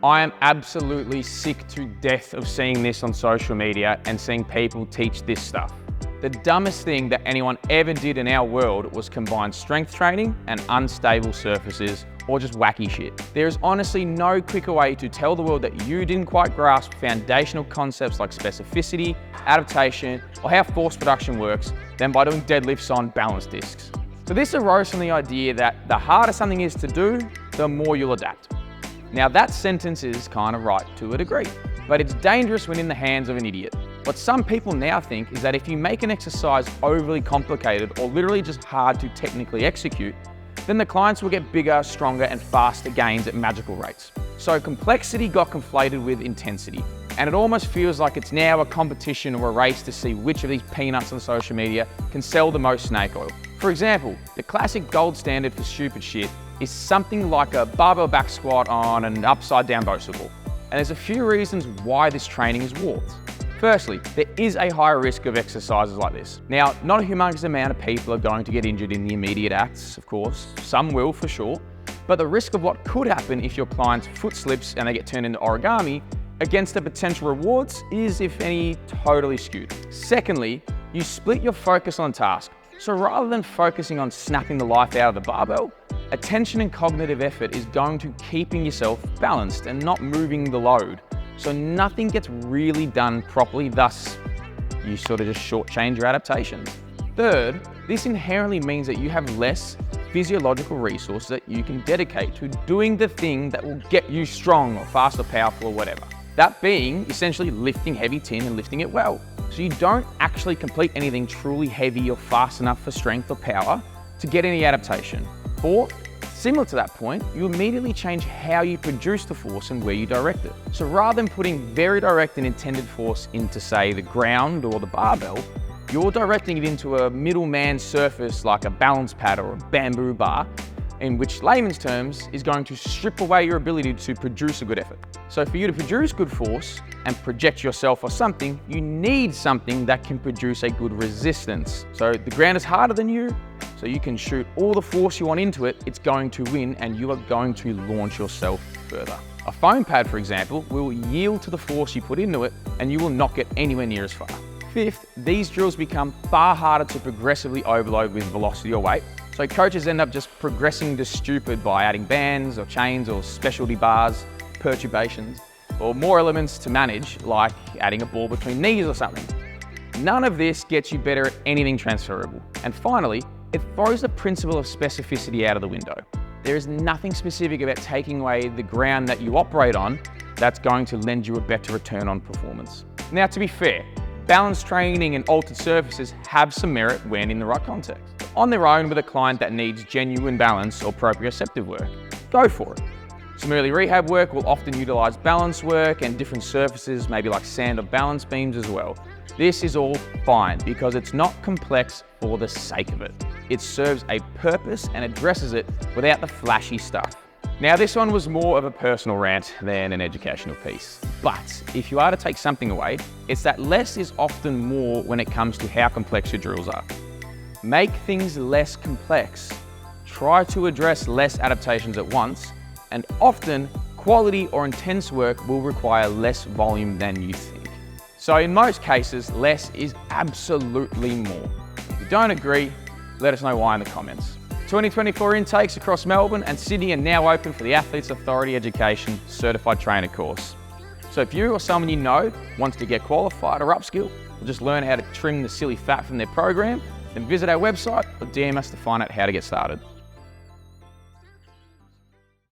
I am absolutely sick to death of seeing this on social media and seeing people teach this stuff. The dumbest thing that anyone ever did in our world was combine strength training and unstable surfaces, or just wacky shit. There is honestly no quicker way to tell the world that you didn't quite grasp foundational concepts like specificity, adaptation, or how force production works than by doing deadlifts on balance discs. So this arose from the idea that the harder something is to do, the more you'll adapt. Now that sentence is kind of right to a degree, but it's dangerous when in the hands of an idiot. What some people now think is that if you make an exercise overly complicated or literally just hard to technically execute, then the clients will get bigger, stronger, and faster gains at magical rates. So complexity got conflated with intensity, and it almost feels like it's now a competition or a race to see which of these peanuts on social media can sell the most snake oil. For example, the classic gold standard for stupid shit is something like a barbell back squat on an upside down bosu ball. And there's a few reasons why this training is warped. Firstly, there is a higher risk of exercises like this. Now, not a humongous amount of people are going to get injured in the immediate acts, of course. Some will for sure, but the risk of what could happen if your client's foot slips and they get turned into origami against the potential rewards is, if any, totally skewed. Secondly, you split your focus on task. So rather than focusing on snapping the life out of the barbell, attention and cognitive effort is going to keeping yourself balanced and not moving the load. So nothing gets really done properly, thus you sort of just shortchange your adaptations. Third, this inherently means that you have less physiological resources that you can dedicate to doing the thing that will get you strong or fast or powerful or whatever. That being essentially lifting heavy tin and lifting it well. So you don't actually complete anything truly heavy or fast enough for strength or power to get any adaptation. Fourth, similar to that point, you immediately change how you produce the force and where you direct it. So rather than putting very direct and intended force into, say, the ground or the barbell, you're directing it into a middleman surface like a balance pad or a bamboo bar, in which layman's terms is going to strip away your ability to produce a good effort. So for you to produce good force and project yourself or something, you need something that can produce a good resistance. So the ground is harder than you, so you can shoot all the force you want into it, it's going to win and you are going to launch yourself further. A foam pad, for example, will yield to the force you put into it and you will not get anywhere near as far. Fifth, these drills become far harder to progressively overload with velocity or weight. So coaches end up just progressing to stupid by adding bands or chains or specialty bars, perturbations, or more elements to manage, like adding a ball between knees or something. None of this gets you better at anything transferable. And finally, it throws the principle of specificity out of the window. There is nothing specific about taking away the ground that you operate on that's going to lend you a better return on performance. Now, to be fair, balance training and altered surfaces have some merit when in the right context. On their own with a client that needs genuine balance or proprioceptive work, go for it. Some early rehab work will often utilize balance work and different surfaces, maybe like sand or balance beams as well. This is all fine because it's not complex for the sake of it. It serves a purpose and addresses it without the flashy stuff. Now this one was more of a personal rant than an educational piece. But if you are to take something away, it's that less is often more when it comes to how complex your drills are. Make things less complex. Try to address less adaptations at once, and often quality or intense work will require less volume than you think. So in most cases, less is absolutely more. If you don't agree, let us know why in the comments. 2024 intakes across Melbourne and Sydney are now open for the Athletes Authority Education Certified Trainer course. So if you or someone you know wants to get qualified or upskill, or just learn how to trim the silly fat from their program, then visit our website or DM us to find out how to get started.